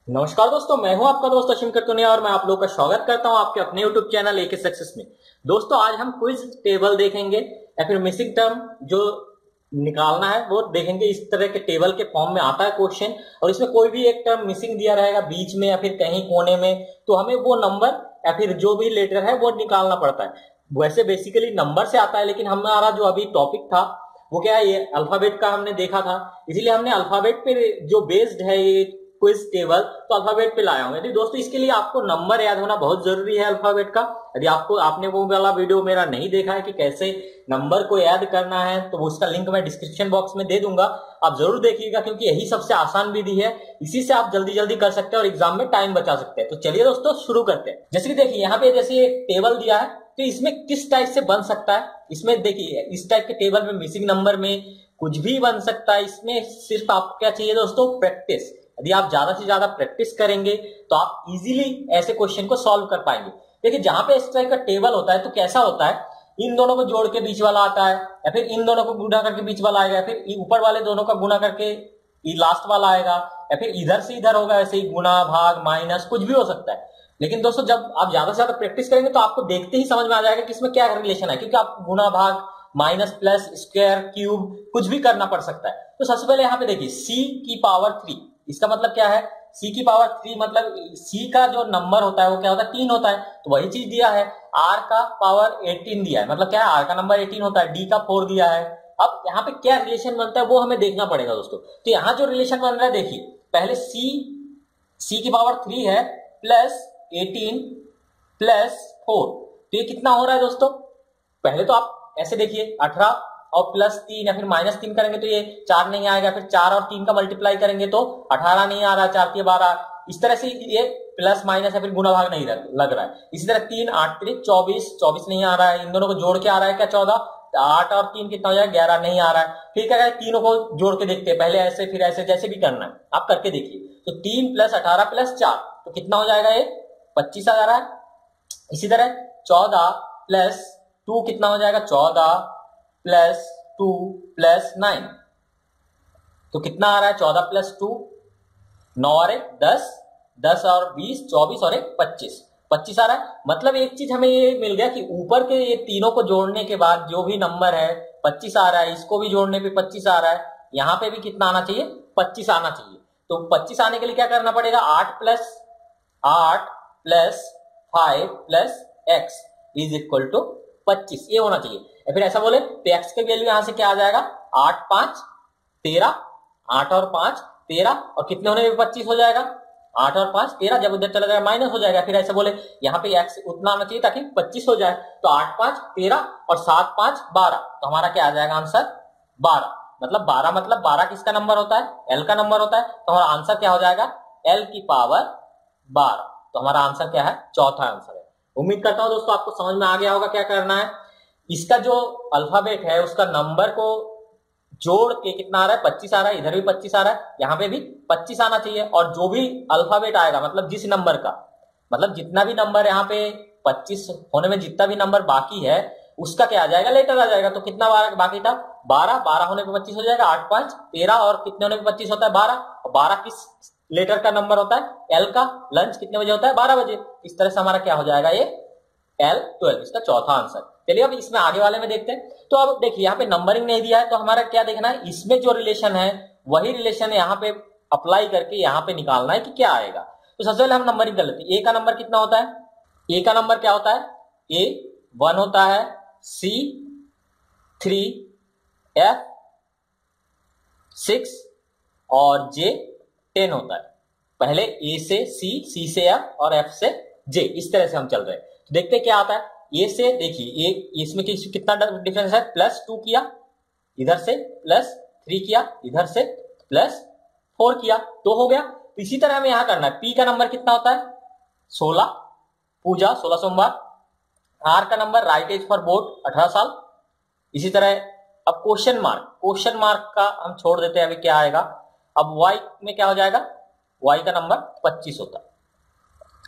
नमस्कार दोस्तों, मैं हूं आपका दोस्त अश्विन करतुनिया और मैं आप लोगों का स्वागत करता हूं आपके अपने यूट्यूब चैनल एके सक्सेस में। दोस्तों, आज हम क्विज टेबल देखेंगे या फिर मिसिंग टर्म जो निकालना है वो देखेंगे। इस तरह के टेबल के फॉर्म में आता है क्वेश्चन, और इसमें कोई भी एक टर्म मिसिंग दिया रहेगा बीच में या फिर कहीं कोने में, तो हमें वो नंबर या फिर जो भी लेटर है वो निकालना पड़ता है। वैसे बेसिकली नंबर से आता है, लेकिन हमारा जो अभी टॉपिक था वो क्या है, ये अल्फाबेट का हमने देखा था, इसीलिए हमने अल्फाबेट पे जो बेस्ड है ये क्विज टेबल तो अल्फाबेट पे लाया हूं। यदि दोस्तों इसके लिए आपको नंबर याद होना बहुत जरूरी है अल्फाबेट का। यदि आपने वो वाला वीडियो मेरा नहीं देखा है कि कैसे नंबर को याद करना है, तो उसका लिंक मैं डिस्क्रिप्शन बॉक्स में दे दूंगा, आप जरूर देखिएगा, क्योंकि यही सबसे आसान विधि है। इसी से आप जल्दी जल्दी कर सकते हैं और एग्जाम में टाइम बचा सकते हैं। तो चलिए दोस्तों शुरू करते हैं। जैसे कि देखिए यहाँ पे जैसे एक टेबल दिया है, तो इसमें किस टाइप से बन सकता है। इसमें देखिए इस टाइप के टेबल में मिसिंग नंबर में कुछ भी बन सकता है। इसमें सिर्फ आपको क्या चाहिए दोस्तों, प्रैक्टिस। यदि आप ज्यादा से ज्यादा प्रैक्टिस करेंगे तो आप इजीली ऐसे क्वेश्चन को सॉल्व कर पाएंगे। देखिए जहां पे इस टाइप का टेबल होता है तो कैसा होता है, इन दोनों को जोड़ के बीच वाला आता है, या फिर इन दोनों को गुणा करके बीच वाला आएगा, या फिर ऊपर वाले दोनों का गुणा करके लास्ट वाला आएगा, या फिर इधर से इधर होगा, ऐसे ही गुणा भाग माइनस कुछ भी हो सकता है। लेकिन दोस्तों जब आप ज्यादा से ज्यादा प्रैक्टिस करेंगे तो आपको देखते ही समझ में आ जाएगा कि इसमें क्या रिलेशन है, क्योंकि आप गुणा भाग माइनस प्लस स्क्वायर क्यूब कुछ भी करना पड़ सकता है। तो सबसे पहले यहाँ पे देखिए सी की पावर 3, इसका मतलब क्या है, सी की पावर 3 मतलब सी का जो नंबर होता है वो क्या होता है, 3 होता है। तो वही चीज दिया है। आर का पावर 18 दिया है, मतलब क्या है, आर का नंबर 18 होता है। डी का 4 दिया है। अब यहाँ पे क्या रिलेशन बनता है वो हमें देखना पड़ेगा दोस्तों। तो यहाँ जो रिलेशन बन रहा है देखिए, पहले सी की पावर 3 है प्लस 18 प्लस 4, तो ये कितना हो रहा है दोस्तों। पहले तो आप ऐसे देखिए 18 और प्लस 3 या फिर माइनस 3 करेंगे तो ये 4 नहीं आएगा, फिर 4 और 3 का मल्टीप्लाई करेंगे तो 18 नहीं आ रहा, 4 के 12, इस तरह से ये प्लस माइनस या फिर गुणा भाग नहीं लग रहा है। इसी तरह 3 8 3 24, 24 नहीं आ रहा है, इन दोनों को जोड़ के आ रहा है क्या 14, 8 और 3 कितना हो जाएगा 11 नहीं आ रहा है। फिर क्या है, तीनों को जोड़ के देखते हैं, पहले ऐसे फिर ऐसे, जैसे भी करना है आप करके देखिए। तो 3 प्लस 18 प्लस 4 तो कितना हो जाएगा, ये 25 आ जा रहा है। इसी तरह 14 प्लस 2 कितना हो जाएगा, 14 प्लस 2 प्लस 9 तो कितना आ रहा है, 14 प्लस 2 9 और 1 10, 10 और 20 24 और 1 25, 25 आ रहा है। मतलब एक चीज हमें ये मिल गया कि ऊपर के ये तीनों को जोड़ने के बाद जो भी नंबर है 25 आ रहा है, इसको भी जोड़ने पे 25 आ रहा है, यहाँ पे भी कितना आना चाहिए, 25 आना चाहिए। तो 25 आने के लिए क्या करना पड़ेगा, 8 plus 5 plus x is equal to 25, ये होना चाहिए। या फिर ऐसा बोले तो एक्स की वैल्यू यहां से क्या आ जाएगा, 8 5 13, 8 और 5 13, और कितने होने में 25 हो जाएगा, 8 और 5 13, जब उधर चला जाएगा माइनस हो जाएगा। फिर ऐसे बोले यहाँ पे एक्स उतना आना चाहिए ताकि 25 हो जाए, तो 8 5 13 और 7 5 12, तो हमारा क्या आ जाएगा आंसर 12। मतलब 12 मतलब 12 किसका नंबर होता है, एल का नंबर होता है। तो हमारा आंसर क्या हो जाएगा, एल की पावर 12। तो हमारा आंसर क्या है, चौथा आंसर है। उम्मीद करता हूं दोस्तों आपको समझ में आ गया होगा क्या करना है। इसका जो अल्फाबेट है उसका नंबर को जोड़ के कितना आ रहा है, 25 आ रहा है, इधर भी 25 आ रहा है, यहाँ पे भी 25 आना चाहिए। और जो भी अल्फाबेट आएगा मतलब जिस नंबर का, मतलब जितना भी नंबर यहाँ पे 25 होने में जितना भी नंबर बाकी है उसका क्या आ जाएगा, लेटर आ जाएगा। तो कितना बाकी था, 12, 12 होने पे 25 हो जाएगा, 8 5 13, और कितने होने पे 25 होता है 12, और 12 किस लेटर का नंबर होता है, एल का। लंच कितने बजे होता है, 12 बजे। इस तरह से हमारा क्या हो जाएगा, ये L12, इसका चौथा आंसर। चलिए अब इसमें आगे वाले में देखते हैं। तो अब देखिए यहाँ पे नंबरिंग नहीं दिया है, तो हमारा क्या देखना है, इसमें जो रिलेशन है वही रिलेशन यहाँ पे अप्लाई करके यहाँ पे निकालना है कि क्या आएगा। तो सबसे पहले हम नंबरिंग कर लेते हैं। ए का नंबर कितना होता है, ए का नंबर क्या होता है, ए 1 होता है, सी 3, एफ 6 और जे 10 होता है। पहले ए से सी से एफ और एफ से जे, इस तरह से हम चल रहे हैं। तो देखते हैं क्या आता है। ए से देखिए इसमें कितना डिफरेंस है, प्लस 2 किया, इधर से प्लस 3 किया, इधर से प्लस 4 किया, तो हो गया। तो इसी तरह हमें यहां करना है। पी का नंबर कितना होता है, 16, पूजा 16 सोमवार। आर का नंबर राइट एज फॉर बोट 18 साल। इसी तरह अब क्वेश्चन मार्क का हम छोड़ देते हैं, अभी क्या आएगा। अब वाई में क्या हो जाएगा, वाई का नंबर 25 होता है।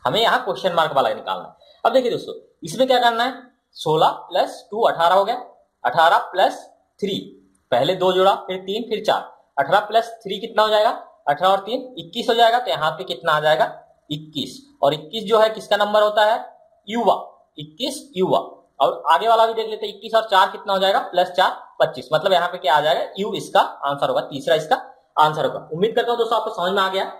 हमें यहाँ क्वेश्चन मार्क वाला निकालना है। अब देखिए दोस्तों इसमें क्या करना है, 16 प्लस 2 18 हो गया, 18 प्लस 3, पहले 2 जोड़ा फिर 3 फिर 4, 18 प्लस 3 कितना हो जाएगा, 18 और 3 21 हो जाएगा। तो यहाँ पे कितना आ जाएगा 21, और 21 जो है किसका नंबर होता है, युवा, 21 युवा। और आगे वाला भी देख लेते हैं, 21 और 4 कितना हो जाएगा, +4 25। मतलब यहाँ पे क्या आ जाएगा, यू इसका आंसर होगा, तीसरा इसका आंसर होगा। उम्मीद करता हूँ दोस्तों आपको समझ में आ गया।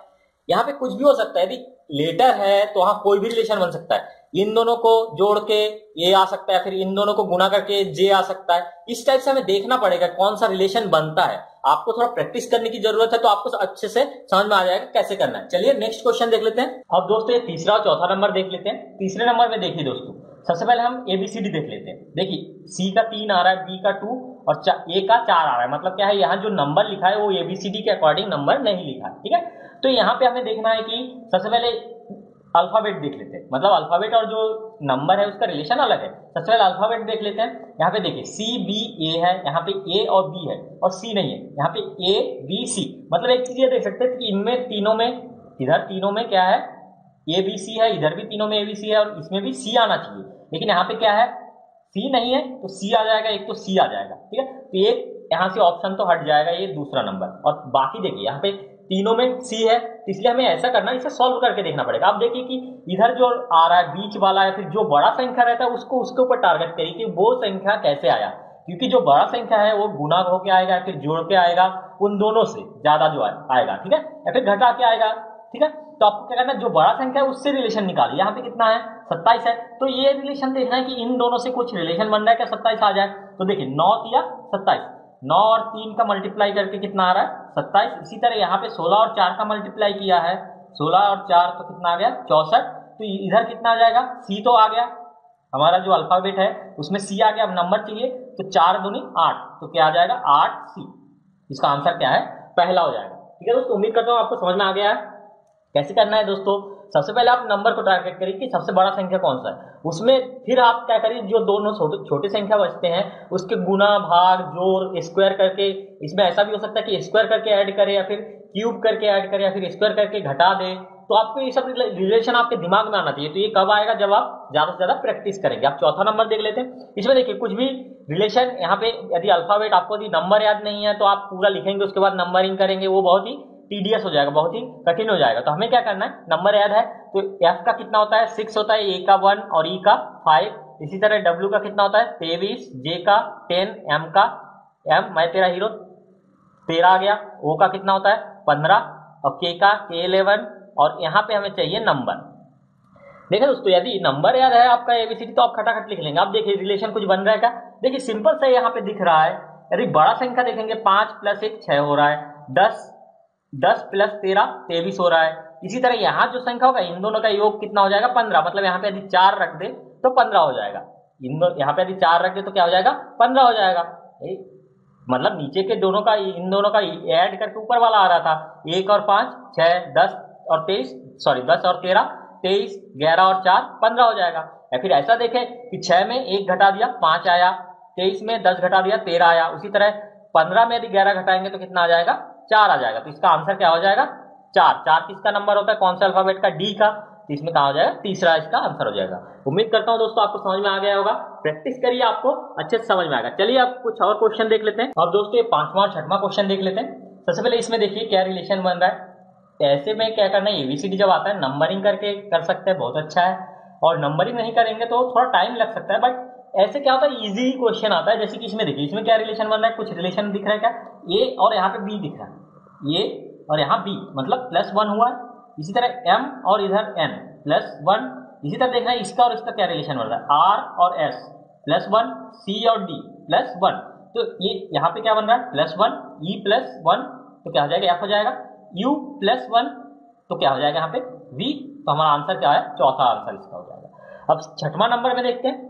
यहाँ पे कुछ भी हो सकता है, यदि लेटर है तो वहां कोई भी रिलेशन बन सकता है। इन दोनों को जोड़ के ये आ सकता है, फिर इन दोनों को गुणा करके जे आ सकता है। इस टाइप से हमें देखना पड़ेगा कौन सा रिलेशन बनता है। आपको थोड़ा प्रैक्टिस करने की जरूरत है, तो आपको अच्छे से समझ में आ जाएगा कैसे करना है। चलिए नेक्स्ट क्वेश्चन देख लेते हैं। अब दोस्तों ये तीसरा और चौथा नंबर देख लेते हैं। तीसरे नंबर में देखिए दोस्तों, सबसे पहले हम एबीसीडी देख लेते हैं। देखिए सी का 3 आ रहा है, बी का 2 और ए का 4 आ रहा है। मतलब क्या है, यहाँ जो नंबर लिखा है वो एबीसीडी के अकॉर्डिंग नंबर नहीं लिखा है, ठीक है। तो यहाँ पे हमें देखना है कि सबसे पहले अल्फाबेट देख लेते हैं। मतलब अल्फाबेट और जो नंबर है उसका रिलेशन अलग है। सबसे पहले अल्फाबेट देख लेते हैं। यहाँ पे देखिए सी बी ए है, यहाँ पे ए और बी है और सी नहीं है, यहाँ पे ए बी सी। मतलब एक चीज ये देख सकते हैं कि इनमें तीनों में, इधर तीनों में क्या है, ए बी सी है, इधर भी तीनों में ए बी सी है और इसमें भी सी आना चाहिए। लेकिन यहाँ पे क्या है, सी नहीं है तो सी आ जाएगा, एक तो सी आ जाएगा, ठीक है। तो एक यहाँ से ऑप्शन तो हट जाएगा, ये दूसरा नंबर। और बाकी देखिए यहाँ पे तीनों में सी है, इसलिए हमें ऐसा करना, इसे सॉल्व करके देखना पड़ेगा। अब देखिए कि इधर जो आ रहा है बीच वाला है, फिर जो बड़ा संख्या रहता है उसको उसके ऊपर टारगेट करिए कि वो संख्या कैसे आया। क्योंकि जो बड़ा संख्या है वो गुना होके आएगा, फिर जोड़ के आएगा, उन दोनों से ज्यादा जो आएगा, ठीक है, या फिर घटा के आएगा, ठीक है। तो आपको क्या करना है, जो बड़ा संख्या है उससे रिलेशन निकालिए। यहाँ पे कितना है, 27 है, तो ये रिलेशन देखना है कि इन दोनों से कुछ रिलेशन बन रहा है क्या, 27 आ जाए। तो देखिए 9 या 27, 9 और 3 का मल्टीप्लाई करके कितना आ रहा है, 27। इसी तरह यहाँ पे 16 और 4 का मल्टीप्लाई किया है, 16 और 4 तो कितना आ गया, 64। तो इधर कितना आ जाएगा, सी तो आ गया, हमारा जो अल्फाबेट है उसमें सी आ गया। अब नंबर चाहिए, तो 4 दूनी 8, तो क्या आ जाएगा 8C। इसका आंसर क्या है, पहला हो जाएगा, ठीक है दोस्तों। उम्मीद करता हूँ आपको समझ में आ गया है कैसे करना है दोस्तों। सबसे पहले आप नंबर को टारगेट करिए कि सबसे बड़ा संख्या कौन सा है, उसमें फिर आप क्या करिए, जो दोनों छोटे संख्या बचते हैं उसके गुना भाग जोड़ स्क्वायर करके, इसमें ऐसा भी हो सकता है कि स्क्वायर करके ऐड करे या फिर क्यूब करके ऐड करे या फिर स्क्वायर करके घटा दे। तो आपको ये सब रिलेशन आपके दिमाग में आना चाहिए। तो ये कब आएगा, जब आप ज्यादा से ज्यादा प्रैक्टिस करेंगे। आप चौथा नंबर देख लेते हैं। इसमें देखिए कुछ भी रिलेशन, यहाँ पे यदि अल्फाबेट आपको यदि नंबर याद नहीं है तो आप पूरा लिखेंगे, उसके बाद नंबरिंग करेंगे, वो बहुत ही टीडियस हो जाएगा, बहुत ही कठिन हो जाएगा। तो हमें क्या करना है, नंबर याद है तो एफ का कितना होता है 6 होता है, ए का 1 और ई का 5। इसी तरह डब्ल्यू का कितना होता है 23, जे का 10, एम का, एम मैं तेरा हीरो 13 आ गया, ओ का कितना होता है 15 और के का K11। और यहाँ पे हमें चाहिए नंबर। देखिए दोस्तों यदि नंबर याद है आपका एबीसीडी तो आप खटाखट लिख लेंगे। आप देखिए रिलेशन कुछ बन रहा है क्या, देखिए सिंपल सा यहाँ पे दिख रहा है। यदि बड़ा संख्या देखेंगे 5 + 1 6 हो रहा है, 10 + 13 23 हो रहा है। इसी तरह यहाँ जो संख्या होगा इन दोनों का योग कितना हो जाएगा 15। मतलब यहाँ पे यदि 4 रख दे तो 15 हो जाएगा, यहाँ पे यदि 4 रख दे तो क्या हो जाएगा 15 हो जाएगा। मतलब नीचे के दोनों का, इन दोनों का ऐड करके ऊपर वाला आ रहा था, 1 और 5 6, 10 और 23, सॉरी 10 और 13 23, 11 और 4 15 हो जाएगा। या फिर ऐसा देखें कि 6 में 1 घटा दिया 5 आया, 23 में 10 घटा दिया 13 आया। उसी तरह 15 में यदि 11 घटाएंगे तो कितना आ जाएगा 4 आ जाएगा। तो इसका आंसर क्या हो जाएगा 4। 4 किसका नंबर होता है, कौन सा अल्फाबेट का, डी का। तो इसमें कहा हो जाएगा तीसरा इसका आंसर हो जाएगा। उम्मीद करता हूं दोस्तों आपको समझ में आ गया होगा, प्रैक्टिस करिए आपको अच्छे से समझ में आएगा। चलिए आप कुछ और क्वेश्चन देख लेते हैं। अब दोस्तों ये 5वां और 6वां क्वेश्चन देख लेते हैं। सबसे पहले इसमें देखिए क्या रिलेशन बन रहा है। ऐसे में क्या करना है, एबीसीडी जब आता है नंबरिंग करके कर सकते हैं, बहुत अच्छा है। और नंबरिंग नहीं करेंगे तो थोड़ा टाइम लग सकता है, बट ऐसे क्या होता है इजी क्वेश्चन आता है। जैसे कि इसमें देखिए, इसमें क्या रिलेशन बन रहा है, कुछ रिलेशन दिख रहा है क्या, ए और यहाँ पे बी दिख रहा है, ए और यहाँ बी मतलब +1 हुआ है। इसी तरह एम और इधर एन +1। इसी तरह देखना है इसका और इसका क्या रिलेशन बन रहा है, आर और एस +1, सी और डी +1। तो ये यहाँ पे क्या बन रहा है +1, ई +1 तो क्या हो जाएगा एफ हो जाएगा, u +1 तो क्या हो जाएगा यहाँ पे v। तो हमारा आंसर क्या है, चौथा आंसर इसका हो जाएगा। अब 6वां नंबर में देखते हैं।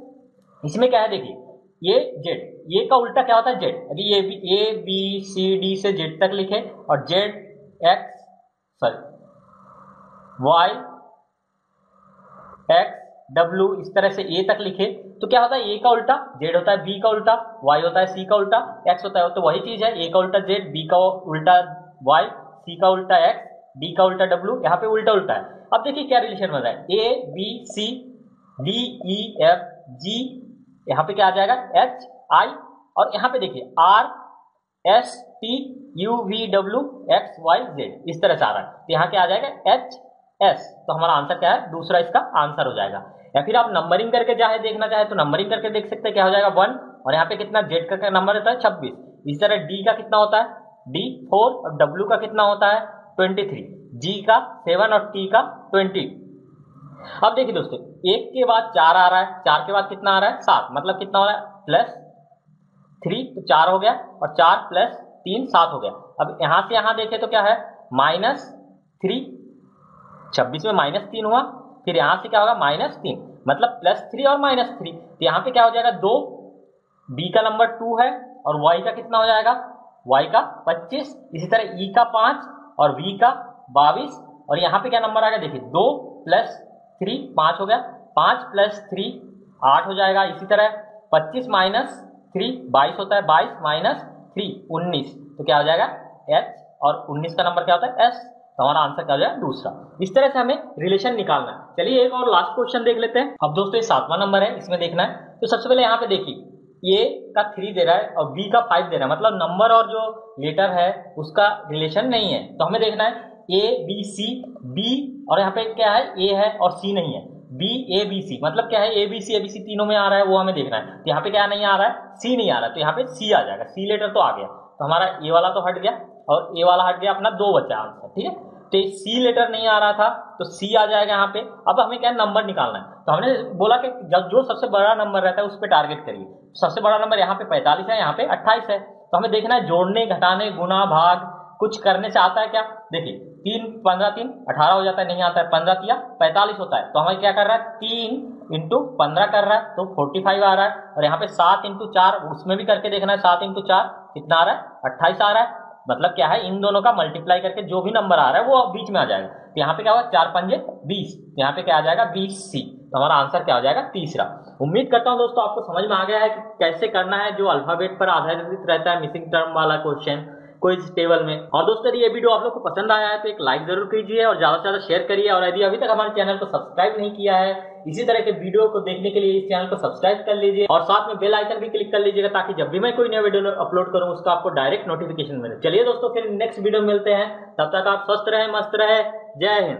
इसमें क्या है देखिए, ये जेड, ये का उल्टा क्या होता है जेड। यदि ये ए बी सी डी से जेड तक लिखे और Z X sorry Y X W इस तरह से ए तक लिखे तो क्या होता है, ए का उल्टा जेड होता है, बी का उल्टा वाई होता है, सी का उल्टा एक्स होता है। तो वही चीज है, ए का उल्टा जेड, बी का उल्टा वाई, सी का उल्टा एक्स, डी का उल्टा डब्ल्यू। यहाँ पे उल्टा उल्टा है। अब देखिए क्या रिलेशन बन रहा है, A B C D E F G, यहाँ पे क्या आ जाएगा एच आई, और यहाँ पे देखिए R S T U V W X Y Z, इस तरह से आ रहा है। तो यहाँ क्या आ जाएगा एच एस, तो हमारा आंसर क्या है, दूसरा इसका आंसर हो जाएगा। या फिर आप नंबरिंग करके चाहे देखना चाहे तो नंबरिंग करके देख सकते हैं, क्या हो जाएगा 1, और यहाँ पे कितना जेड का नंबर होता है 26। इसी तरह डी का कितना होता है डी 4, और डब्ल्यू का कितना होता है 23, जी का 7 और टी का 20। अब देखिए दोस्तों, 1 के बाद 4 आ रहा है, 4 के बाद कितना आ रहा है 7, मतलब कितना हो रहा है प्लस 3, तो 4 हो गया, और 4 प्लस 3 7 हो गया। अब यहां से यहां देखें तो क्या है -3, 26 में -3 हुआ, फिर यहां से क्या होगा -3, मतलब +3 और -3। तो यहाँ पे क्या हो जाएगा 2, बी का नंबर 2 है, और वाई का कितना हो जाएगा वाई का 25, इसी तरह ई का 5 और वी का 22, और यहाँ पे क्या नंबर आ गया देखिए 2 + 3 5 हो गया, 5 + 3 8 हो जाएगा। इसी तरह 25 - 3 22 होता है, 22 - 3 19, तो क्या हो जाएगा एच, और 19 का नंबर क्या होता है एस, तो हमारा आंसर क्या हो जाएगा दूसरा। इस तरह से हमें रिलेशन निकालना है। चलिए एक और लास्ट क्वेश्चन देख लेते हैं। अब दोस्तों ये 7वां नंबर है, इसमें देखना है। तो सबसे पहले यहाँ पे देखिए ए का 3 दे रहा है और बी का 5 दे रहा है, मतलब नंबर और जो लेटर है उसका रिलेशन नहीं है। तो हमें देखना है ए बी सी, बी और यहाँ पे क्या है ए है और सी नहीं है, बी ए बी सी, मतलब क्या है ए बी सी तीनों में आ रहा है, वो हमें देखना है। तो यहाँ पे क्या नहीं आ रहा है सी नहीं आ रहा है, तो यहाँ पे सी आ जाएगा, सी लेटर तो आ गया, तो हमारा ए वाला तो हट गया और ए वाला हट गया, अपना 2 बचा आंसर, ठीक है। तो सी लेटर नहीं आ रहा था तो सी आ जाएगा यहाँ पे। अब हमें क्या नंबर निकालना है, तो हमने बोला कि जब जो सबसे बड़ा नंबर रहता है उस पर टारगेट करिए। सबसे बड़ा नंबर यहाँ पे 45 है, यहाँ पे 28 है, तो हमें देखना है जोड़ने घटाने गुना भाग कुछ करने से आता है क्या। देखिए 3 15 3 18 हो जाता है, नहीं आता है, 15 तिया 45 होता है, तो हमें क्या कर रहा है 3 × 15 कर रहा है, तो 45 आ रहा है। और यहाँ पे 7 × 4 उसमें भी करके देखना है, 7 × 4 कितना आ रहा है 28 आ रहा है, मतलब क्या है इन दोनों का मल्टीप्लाई करके जो भी नंबर आ रहा है वो बीच में आ जाएगा। तो यहाँ पे क्या होगा 4 पंजे 20, तो यहाँ पे क्या आ जाएगा 20C, तो हमारा आंसर क्या हो जाएगा तीसरा। उम्मीद करता हूँ दोस्तों आपको समझ में आ गया है कि कैसे करना है जो अल्फाबेट पर आधारित रहता है मिसिंग टर्म वाला क्वेश्चन क्विज टेबल में। और दोस्तों यदि ये वीडियो आप लोग को पसंद आया है तो एक लाइक जरूर कीजिए और ज्यादा से ज्यादा शेयर करिए, और यदि अभी तक हमारे चैनल को सब्सक्राइब नहीं किया है इसी तरह के वीडियो को देखने के लिए इस चैनल को सब्सक्राइब कर लीजिए और साथ में बेल आइकन भी क्लिक कर लीजिएगा, ताकि जब भी मैं कोई नया वीडियो अपलोड करूं उसका आपको डायरेक्ट नोटिफिकेशन मिले। चलिए दोस्तों फिर नेक्स्ट वीडियो में मिलते हैं, तब तक आप स्वस्थ रहे मस्त रहे, जय हिंद।